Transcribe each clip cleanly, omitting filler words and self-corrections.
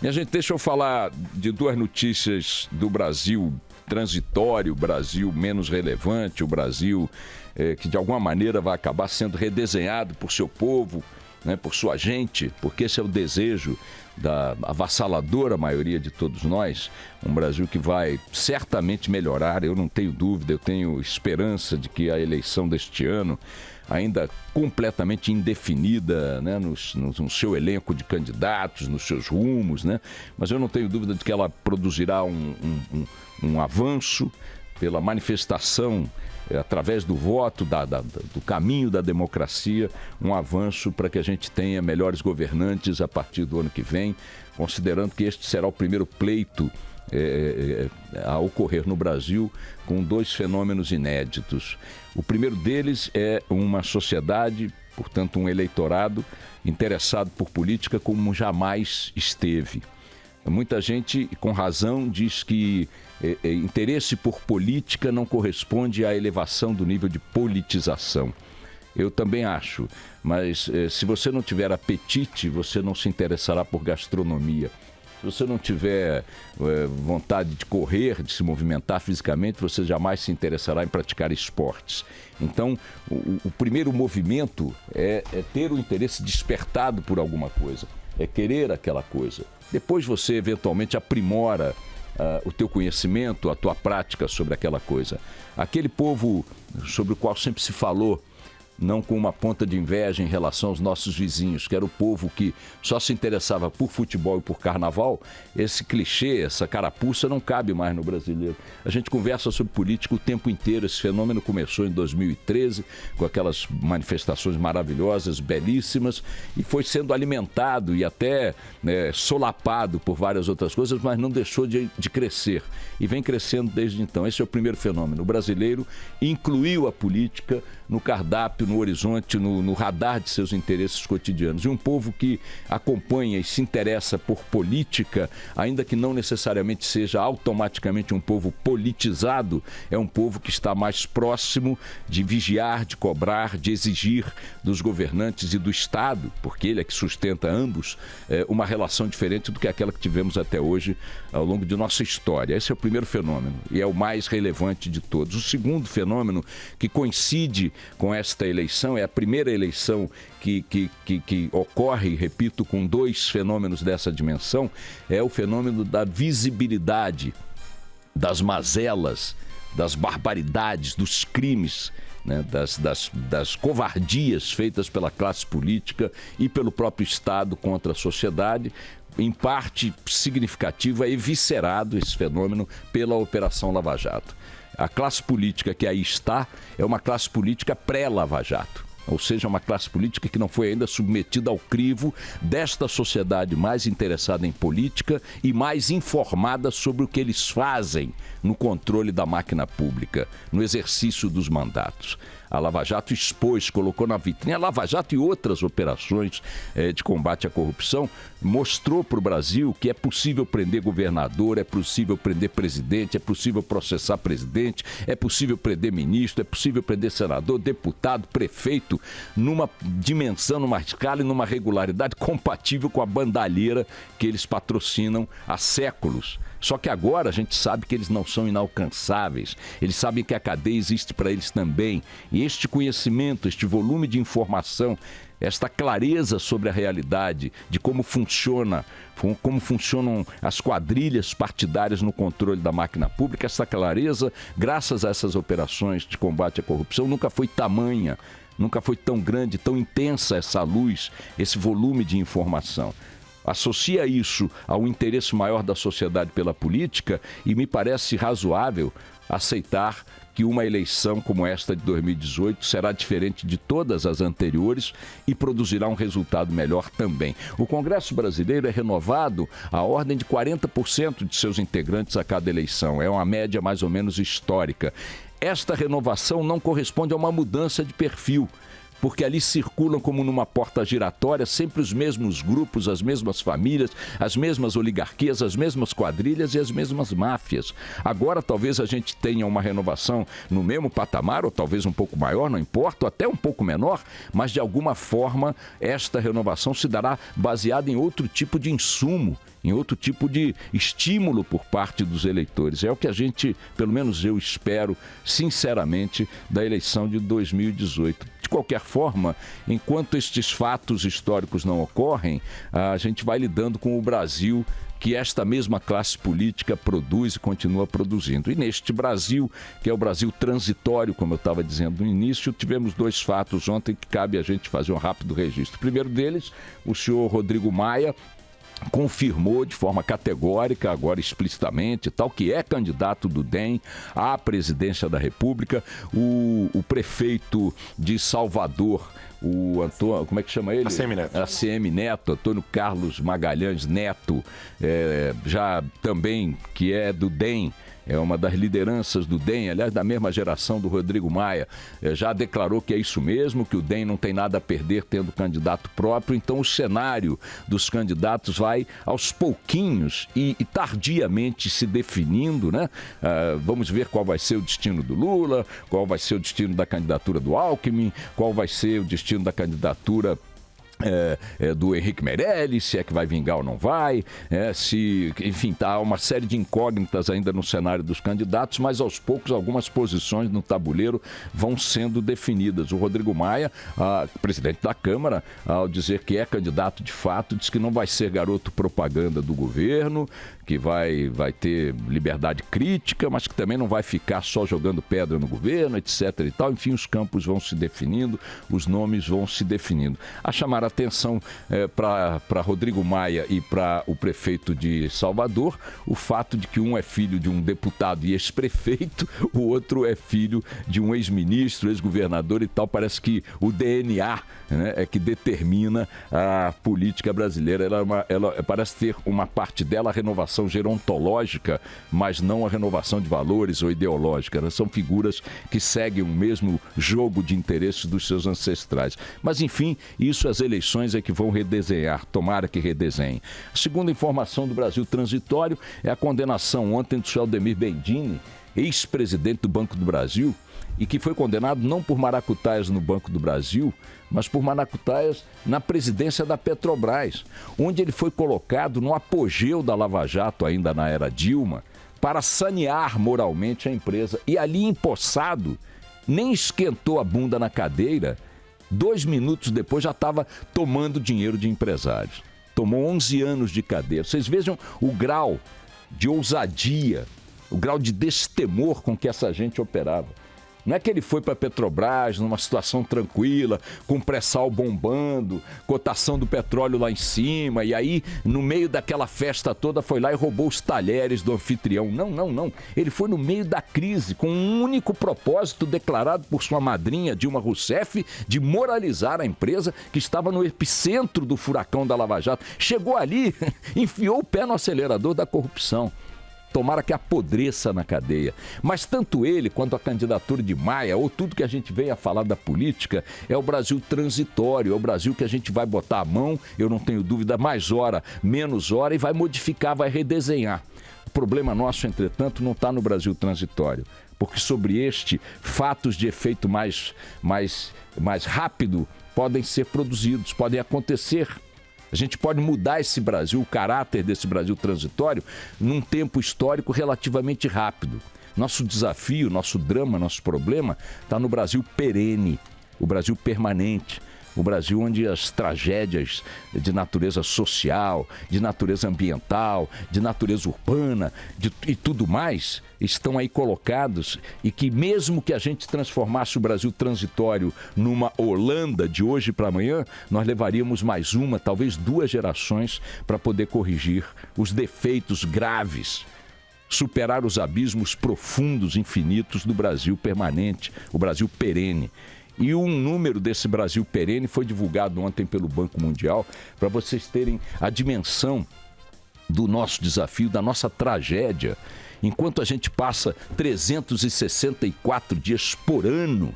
Minha gente, deixa eu falar de duas notícias do Brasil transitório, o Brasil menos relevante, o Brasil que de alguma maneira vai acabar sendo redesenhado por seu povo, né, por sua gente, porque esse é o desejo da avassaladora maioria de todos nós, um Brasil que vai certamente melhorar, eu não tenho dúvida, eu tenho esperança de que a eleição deste ano, ainda completamente indefinida, né, no seu elenco de candidatos, nos seus rumos, né, mas eu não tenho dúvida de que ela produzirá um avanço pela manifestação através do voto, do caminho da democracia, um avanço para que a gente tenha melhores governantes a partir do ano que vem, considerando que este será o primeiro pleito a ocorrer no Brasil com dois fenômenos inéditos. O primeiro deles é uma sociedade, portanto um eleitorado interessado por política como jamais esteve. Muita gente, com razão, diz que interesse por política não corresponde à elevação do nível de politização. Eu também acho, mas se você não tiver apetite, você não se interessará por gastronomia. Se você não tiver vontade de correr, de se movimentar fisicamente, você jamais se interessará em praticar esportes. Então, o primeiro movimento é ter o interesse despertado por alguma coisa, é querer aquela coisa. Depois você eventualmente aprimora o teu conhecimento, a tua prática sobre aquela coisa. Aquele povo sobre o qual sempre se falou, não com uma ponta de inveja em relação aos nossos vizinhos, que era o povo que só se interessava por futebol e por carnaval, esse clichê, essa carapuça não cabe mais no brasileiro. A gente conversa sobre política o tempo inteiro, esse fenômeno começou em 2013, com aquelas manifestações maravilhosas, belíssimas, e foi sendo alimentado e até solapado por várias outras coisas, mas não deixou de crescer, e vem crescendo desde então. Esse é o primeiro fenômeno. O brasileiro incluiu a política no cardápio, no horizonte, no radar de seus interesses cotidianos. E um povo que acompanha e se interessa por política, ainda que não necessariamente seja automaticamente um povo politizado, é um povo que está mais próximo de vigiar, de cobrar, de exigir dos governantes e do Estado, porque ele é que sustenta ambos, uma relação diferente do que aquela que tivemos até hoje ao longo de nossa história. Esse é o primeiro fenômeno e é o mais relevante de todos. O segundo fenômeno, que coincide com esta eleição, é a primeira eleição que ocorre, repito, com dois fenômenos dessa dimensão, é o fenômeno da visibilidade das mazelas, das barbaridades, dos crimes, né, das covardias feitas pela classe política e pelo próprio Estado contra a sociedade, em parte significativa, eviscerado esse fenômeno pela Operação Lava Jato. A classe política que aí está é uma classe política pré-Lava Jato, ou seja, uma classe política que não foi ainda submetida ao crivo desta sociedade mais interessada em política e mais informada sobre o que eles fazem no controle da máquina pública, no exercício dos mandatos. A Lava Jato expôs, colocou na vitrine. A Lava Jato e outras operações de combate à corrupção mostrou para o Brasil que é possível prender governador, é possível prender presidente, é possível processar presidente, é possível prender ministro, é possível prender senador, deputado, prefeito, numa dimensão, numa escala e numa regularidade compatível com a bandalheira que eles patrocinam há séculos. Só que agora a gente sabe que eles não são inalcançáveis, eles sabem que a cadeia existe para eles também. E este conhecimento, este volume de informação, esta clareza sobre a realidade, de como funcionam as quadrilhas partidárias no controle da máquina pública, essa clareza, graças a essas operações de combate à corrupção, nunca foi tamanha, nunca foi tão grande, tão intensa essa luz, esse volume de informação. Associa isso ao interesse maior da sociedade pela política e me parece razoável aceitar que uma eleição como esta de 2018 será diferente de todas as anteriores e produzirá um resultado melhor também. O Congresso brasileiro é renovado à ordem de 40% de seus integrantes a cada eleição. É uma média mais ou menos histórica. Esta renovação não corresponde a uma mudança de perfil. porque ali circulam como numa porta giratória sempre os mesmos grupos, as mesmas famílias, as mesmas oligarquias, as mesmas quadrilhas e as mesmas máfias. Agora talvez a gente tenha uma renovação no mesmo patamar, ou talvez um pouco maior, não importa, ou até um pouco menor, mas de alguma forma esta renovação se dará baseada em outro tipo de insumo, em outro tipo de estímulo por parte dos eleitores. É o que a gente, pelo menos eu espero, sinceramente, da eleição de 2018. De qualquer forma, enquanto estes fatos históricos não ocorrem, a gente vai lidando com o Brasil que esta mesma classe política produz e continua produzindo. E neste Brasil, que é o Brasil transitório, como eu estava dizendo no início, tivemos dois fatos ontem que cabe a gente fazer um rápido registro. O primeiro deles, o senhor Rodrigo Maia confirmou de forma categórica, agora explicitamente, tal, que é candidato do DEM à presidência da República. O prefeito de Salvador, o Antônio, como é que chama ele? ACM Neto, Antônio Carlos Magalhães Neto, já também que é do DEM, é uma das lideranças do DEM, aliás, da mesma geração do Rodrigo Maia, já declarou que é isso mesmo, que o DEM não tem nada a perder tendo candidato próprio. Então o cenário dos candidatos vai aos pouquinhos e tardiamente se definindo, né? Vamos ver qual vai ser o destino do Lula, qual vai ser o destino da candidatura do Alckmin, qual vai ser o destino da candidatura do Henrique Meirelles, se é que vai vingar ou não vai, enfim, tá uma série de incógnitas ainda no cenário dos candidatos, mas aos poucos algumas posições no tabuleiro vão sendo definidas. O Rodrigo Maia, presidente da Câmara, ao dizer que é candidato de fato, diz que não vai ser garoto propaganda do governo, que vai ter liberdade crítica, mas que também não vai ficar só jogando pedra no governo, etc. e tal. Enfim, os campos vão se definindo, os nomes vão se definindo. A chamar a atenção para Rodrigo Maia e para o prefeito de Salvador, o fato de que um é filho de um deputado e ex-prefeito, o outro é filho de um ex-ministro, ex-governador e tal. Parece que o DNA, né, é que determina a política brasileira. Ela parece ter uma parte dela, a renovação gerontológica, mas não a renovação de valores ou ideológica. Elas são figuras que seguem o mesmo jogo de interesses dos seus ancestrais. Mas, enfim, isso as eleições é que vão redesenhar, tomara que redesenhem. A segunda informação do Brasil transitório é a condenação ontem do senhor Aldemir Bendini, ex-presidente do Banco do Brasil, e que foi condenado não por maracutaias no Banco do Brasil, mas por maracutaias na presidência da Petrobras, onde ele foi colocado no apogeu da Lava Jato, ainda na era Dilma, para sanear moralmente a empresa. E ali empossado, nem esquentou a bunda na cadeira, 2 minutos depois já estava tomando dinheiro de empresários. Tomou 11 anos de cadeia. Vocês vejam o grau de ousadia, o grau de destemor com que essa gente operava. Não é que ele foi para a Petrobras numa situação tranquila, com pré-sal bombando, cotação do petróleo lá em cima, e aí, no meio daquela festa toda, foi lá e roubou os talheres do anfitrião. Não. Ele foi no meio da crise, com um único propósito declarado por sua madrinha, Dilma Rousseff, de moralizar a empresa que estava no epicentro do furacão da Lava Jato. Chegou ali, enfiou o pé no acelerador da corrupção. Tomara que apodreça na cadeia. Mas tanto ele quanto a candidatura de Maia, ou tudo que a gente vem a falar da política, é o Brasil transitório, é o Brasil que a gente vai botar a mão, eu não tenho dúvida, mais hora, menos hora, e vai modificar, vai redesenhar. O problema nosso, entretanto, não está no Brasil transitório, porque sobre este, fatos de efeito mais rápido podem ser produzidos, podem acontecer. A gente pode mudar esse Brasil, o caráter desse Brasil transitório, num tempo histórico relativamente rápido. Nosso desafio, nosso drama, nosso problema está no Brasil perene, o Brasil permanente. O Brasil onde as tragédias de natureza social, de natureza ambiental, de natureza urbana e tudo mais estão aí colocados, e que mesmo que a gente transformasse o Brasil transitório numa Holanda de hoje para amanhã, nós levaríamos mais uma, talvez 2 gerações para poder corrigir os defeitos graves, superar os abismos profundos, infinitos do Brasil permanente, o Brasil perene. E um número desse Brasil perene foi divulgado ontem pelo Banco Mundial, para vocês terem a dimensão do nosso desafio, da nossa tragédia. Enquanto a gente passa 364 dias por ano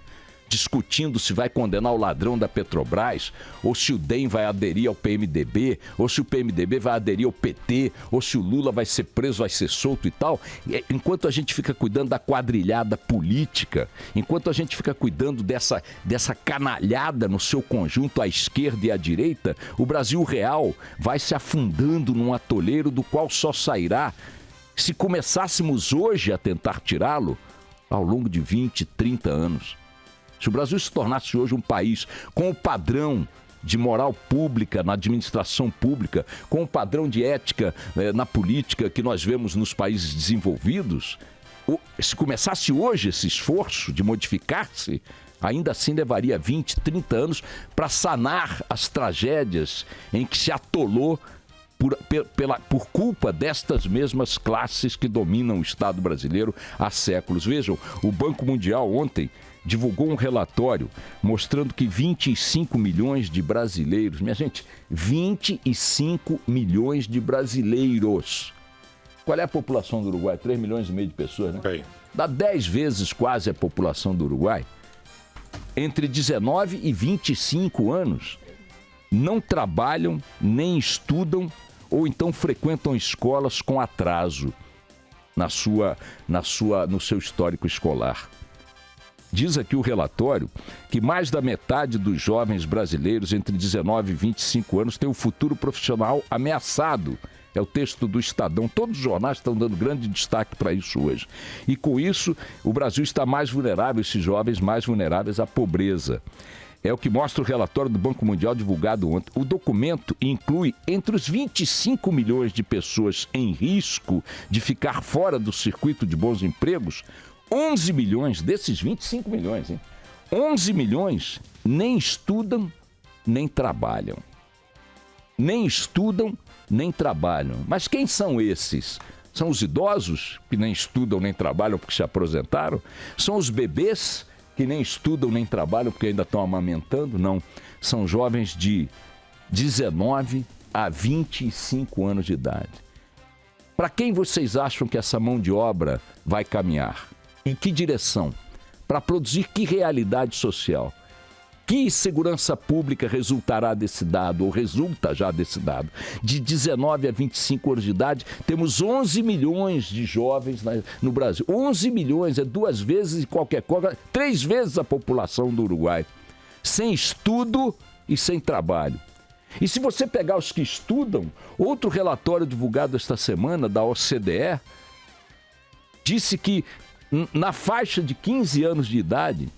discutindo se vai condenar o ladrão da Petrobras, ou se o DEM vai aderir ao PMDB, ou se o PMDB vai aderir ao PT, ou se o Lula vai ser preso, vai ser solto e tal. Enquanto a gente fica cuidando da quadrilhada política, enquanto a gente fica cuidando dessa canalhada no seu conjunto à esquerda e à direita, o Brasil real vai se afundando num atoleiro do qual só sairá se começássemos hoje a tentar tirá-lo ao longo de 20, 30 anos. Se o Brasil se tornasse hoje um país com o padrão de moral pública na administração pública, com o padrão de ética na política que nós vemos nos países desenvolvidos, se começasse hoje esse esforço de modificar-se, ainda assim levaria 20, 30 anos para sanar as tragédias em que se atolou por culpa destas mesmas classes que dominam o Estado brasileiro há séculos. Vejam, o Banco Mundial ontem divulgou um relatório mostrando que 25 milhões de brasileiros, minha gente, 25 milhões de brasileiros. Qual é a população do Uruguai? 3 milhões e meio de pessoas, né? Okay. Dá 10 vezes quase a população do Uruguai. Entre 19 e 25 anos, não trabalham, nem estudam ou então frequentam escolas com atraso no seu histórico escolar. Diz aqui o relatório que mais da metade dos jovens brasileiros entre 19 e 25 anos tem o futuro profissional ameaçado. É o texto do Estadão. Todos os jornais estão dando grande destaque para isso hoje. E com isso, o Brasil está mais vulnerável, esses jovens mais vulneráveis à pobreza. É o que mostra o relatório do Banco Mundial divulgado ontem. O documento inclui entre os 25 milhões de pessoas em risco de ficar fora do circuito de bons empregos, 11 milhões desses 25 milhões, hein? 11 milhões nem estudam, nem trabalham. Nem estudam, nem trabalham. Mas quem são esses? São os idosos que nem estudam, nem trabalham porque se aposentaram? São os bebês que nem estudam, nem trabalham porque ainda estão amamentando? Não. São jovens de 19 a 25 anos de idade. Para quem vocês acham que essa mão de obra vai caminhar? Em que direção? Para produzir que realidade social? Que segurança pública resultará desse dado, ou resulta já desse dado? De 19 a 25 anos de idade, temos 11 milhões de jovens no Brasil. 11 milhões, é 2 vezes qualquer coisa, 3 vezes a população do Uruguai. Sem estudo e sem trabalho. E se você pegar os que estudam, outro relatório divulgado esta semana da OCDE disse que na faixa de 15 anos de idade,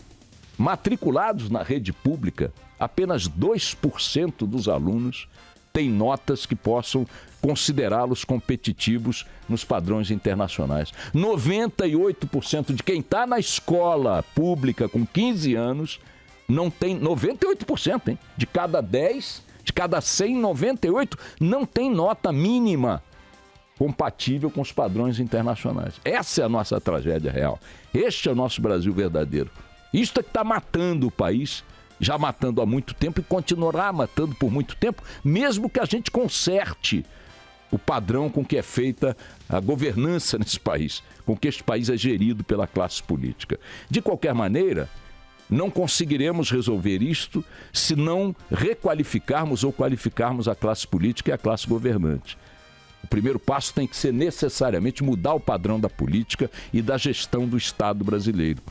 matriculados na rede pública, apenas 2% dos alunos têm notas que possam considerá-los competitivos nos padrões internacionais. 98% de quem está na escola pública com 15 anos não tem... 98%, hein? De cada 10, de cada 100, 98 não tem nota mínima compatível com os padrões internacionais. Essa é a nossa tragédia real. Este é o nosso Brasil verdadeiro. Isto é que está matando o país, já matando há muito tempo e continuará matando por muito tempo, mesmo que a gente conserte o padrão com que é feita a governança nesse país, com que este país é gerido pela classe política. De qualquer maneira, não conseguiremos resolver isto se não requalificarmos ou qualificarmos a classe política e a classe governante. O primeiro passo tem que ser necessariamente mudar o padrão da política e da gestão do Estado brasileiro.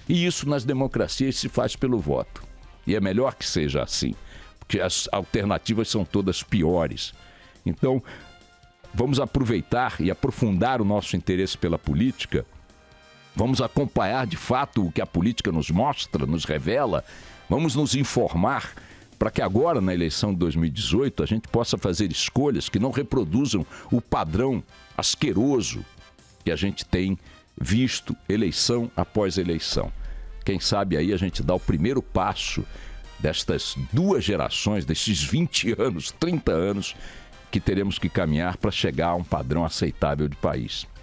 E isso nas democracias se faz pelo voto. E é melhor que seja assim, porque as alternativas são todas piores. Então, vamos aproveitar e aprofundar o nosso interesse pela política. Vamos acompanhar de fato o que a política nos mostra, nos revela. Vamos nos informar para que agora, na eleição de 2018, a gente possa fazer escolhas que não reproduzam o padrão asqueroso que a gente tem visto eleição após eleição. Quem sabe aí a gente dá o primeiro passo destas 2 gerações, desses 20 anos, 30 anos, que teremos que caminhar para chegar a um padrão aceitável de país.